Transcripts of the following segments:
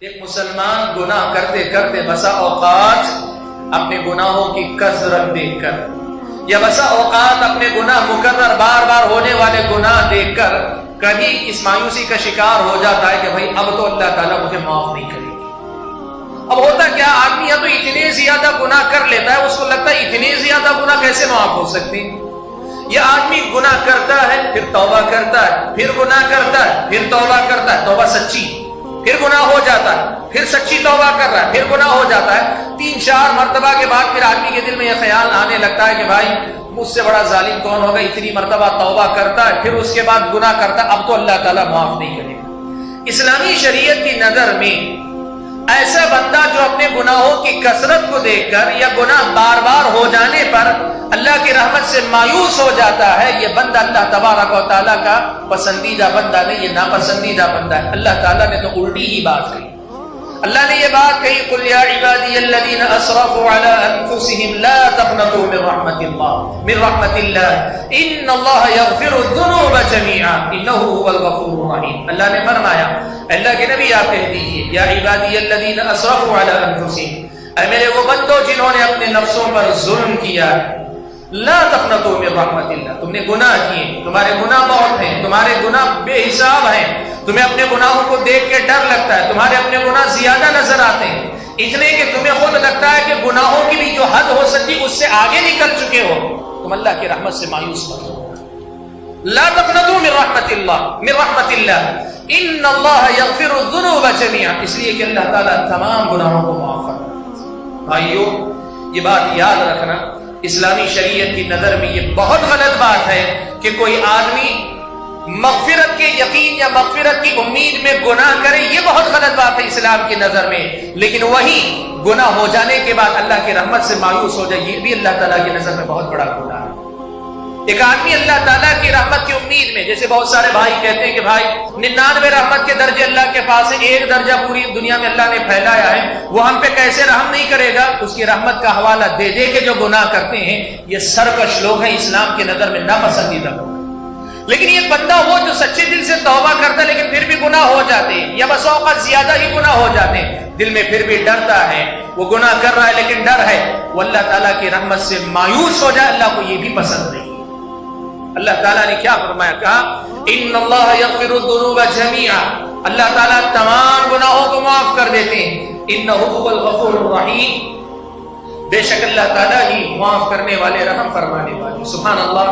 ایک مسلمان گناہ کرتے کرتے بسا اوقات اپنے گناہوں کی کثرت دیکھ کر یا بسا اوقات اپنے گناہ مکرر بار بار ہونے والے گناہ دیکھ کر کبھی اس مایوسی کا شکار ہو جاتا ہے کہ بھائی اب تو اللہ تعالیٰ مجھے معاف نہیں کرے گی۔ اب ہوتا کیا، آدمی یا تو اتنے زیادہ گناہ کر لیتا ہے، اس کو لگتا ہے اتنے زیادہ گناہ کیسے معاف ہو سکتے ہیں۔ یہ آدمی گناہ کرتا ہے، پھر توبہ کرتا ہے، پھر گناہ کرتا ہے، پھر توبہ کرتا ہے، توبہ سچی، پھر گناہ ہو جاتا ہے، پھر سچی توبہ کر رہا ہے، پھر گناہ ہو جاتا ہے، 3-4 مرتبہ کے بعد پھر آدمی کے دل میں یہ خیال آنے لگتا ہے کہ بھائی مجھ سے بڑا ظالم کون ہوگا، اتنی مرتبہ توبہ کرتا ہے، پھر اس کے بعد گناہ کرتا ہے، اب تو اللہ تعالیٰ معاف نہیں کرے گا۔ اسلامی شریعت کی نظر میں ایسا بندہ جو اپنے گناہوں کی کثرت کو دیکھ کر یا گناہ بار بار ہو جانے پر اللہ کی رحمت سے مایوس ہو جاتا ہے، یہ بندہ اللہ تبارک و تعالیٰ کا پسندیدہ بندہ نہیں، یہ ناپسندیدہ بندہ ہے۔ اللہ تعالیٰ نے تو الٹی ہی بات کہی، اللہ نے یہ بات کہی، قل یا عبادی الذین اسرفوا علی انفسهم لا تقنطوا من رحمت اللہ ان اللہ یغفر الذنوب جميعا انہ هو الغفور الرحیم۔ اللہ نے فرمایا، اللہ کے نبی آپ کہہ دیجیے، یا عبادی الذین اسرفوا علی انفسهم، اے میرے وہ بندوں جنہوں نے اپنے نفسوں پر ظلم کیا، لا تقنطوا من رحمت اللہ، تم نے گناہ کیے، تمہارے گناہ بہت ہیں، تمہارے گناہ بے حساب ہیں، تمہیں اپنے گناہوں کو دیکھ کے ڈر لگتا ہے، تمہارے اپنے گناہ زیادہ نظر آتے ہیں، اتنے کہ تمہیں خود لگتا ہے کہ گناہوں کی بھی جو حد ہو سکتی اس سے آگے نکل چکے ہو، تم اللہ کی رحمت سے مایوس مت ہو۔ لا تقنطوا من رحمت اللہ ان اللہ یغفر الذنوب جميعا، اس لیے کہ اللہ تعالیٰ تمام گناہوں کو معاف کرتا ہے۔ بھائیو، یہ بات یاد رکھنا، اسلامی شریعت کی نظر میں یہ بہت غلط بات ہے کہ کوئی آدمی مغفرت کے یقین یا مغفرت کی امید میں گناہ کرے، یہ بہت غلط بات ہے اسلام کی نظر میں، لیکن وہی گناہ ہو جانے کے بعد اللہ کی رحمت سے مایوس ہو جائے، یہ بھی اللہ تعالیٰ کی نظر میں بہت بڑا گناہ ہے۔ ایک آدمی اللہ تعالیٰ کی رحمت کی امید میں، جیسے بہت سارے بھائی کہتے ہیں کہ بھائی 99 رحمت کے درجے اللہ کے پاس ہے، ایک درجہ پوری دنیا میں اللہ نے پھیلایا ہے، وہ ہم پہ کیسے رحم نہیں کرے گا؟ اس کی رحمت کا حوالہ دے دے کے جو گناہ کرتے ہیں یہ سرکش لوگ ہیں، اسلام کی نظر میں ناپسندیدہ لوگ۔ لیکن یہ بندہ وہ جو سچے دل سے توبہ کرتا ہے لیکن پھر بھی گناہ ہو جاتے ہیں یا بس اوقات زیادہ ہی گناہ ہو جاتے ہیں، دل میں پھر بھی ڈرتا ہے، وہ گناہ کر رہا ہے لیکن ڈر ہے، وہ اللہ تعالیٰ کی رحمت سے مایوس ہو جائے، اللہ کو یہ بھی پسند نہیں۔ اللہ تعالیٰ نے کیا فرمایا؟ کہا ان اللہ یغفر الذنوب جميعا، اللہ تعالیٰ تمام گناہوں کو معاف کر دیتے ہیں، انہ هو الغفور الرحیم، بے شک اللہ تعالیٰ ہی معاف کرنے والے، رحم فرمانے والے۔ سبحان اللہ۔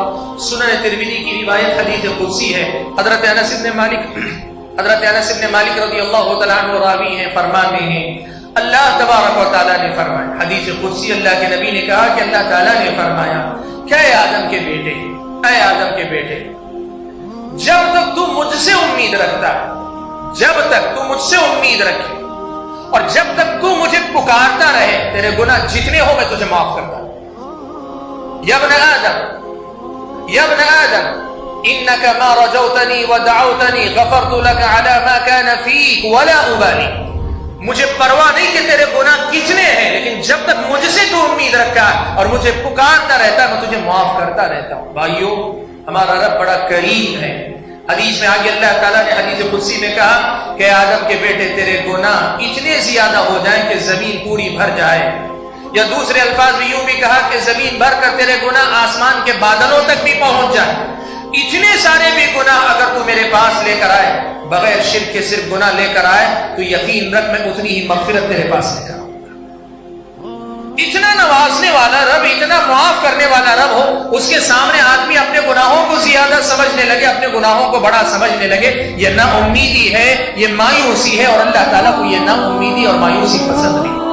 سنن ترمذی کی روایت حدیث قدسی ہے، حضرت انس بن مالک رضی اللہ تعالیٰ عنہ راوی ہیں، فرماتے ہیں اللہ تبارک و تعالیٰ نے فرمایا، حدیث قدسی اللہ کے نبی نے کہا کہ اللہ تعالیٰ نے فرمایا کہ اے آدم کے بیٹے، اے آدم کے بیٹے، جب تک تو مجھ سے امید رکھتا ہے، جب تک تو مجھ سے امید رکھے اور جب تک تو مجھے پکارتا رہے، تیرے گناہ جتنے ہو میں تجھے معاف کرتا ہوں۔ یا ابن آدم انک ما رجوتنی ودعوتنی غفرت لک علی ما کان فیک ولا ابالی، مجھے پرواہ نہیں کہ تیرے گناہ کتنے ہیں، لیکن جب تک مجھ سے تو امید رکھا اور مجھے پکارتا رہتا میں تجھے معاف کرتا رہتا ہوں۔ بھائیو، ہمارا رب بڑا کریم ہے۔ حدیث میں آگے اللہ تعالیٰ نے حدیث قدسی میں کہا کہ آدم کے بیٹے تیرے گناہ اتنے زیادہ ہو جائیں کہ زمین پوری بھر جائے، یا دوسرے الفاظ میں یوں بھی کہا کہ زمین بھر کر تیرے گناہ آسمان کے بادلوں تک بھی پہنچ جائے، اتنے سارے بھی گناہ اگر تو میرے پاس لے کر آئے، بغیر شرک کے صرف گناہ لے کر آئے، تو یقین رکھ میں اتنی ہی مغفرت تیرے پاس لے کر آؤں گا۔ اتنا نوازنے والا رب، اتنا معاف کرنے والا رب ہو، اس کے سامنے آدمی اپنے گناہوں کو زیادہ سمجھنے لگے، اپنے گناہوں کو بڑا سمجھنے لگے، یہ نا امیدی ہے، یہ مایوسی ہے، اور اللہ تعالیٰ کو یہ نا امیدی اور مایوسی پسند نہیں۔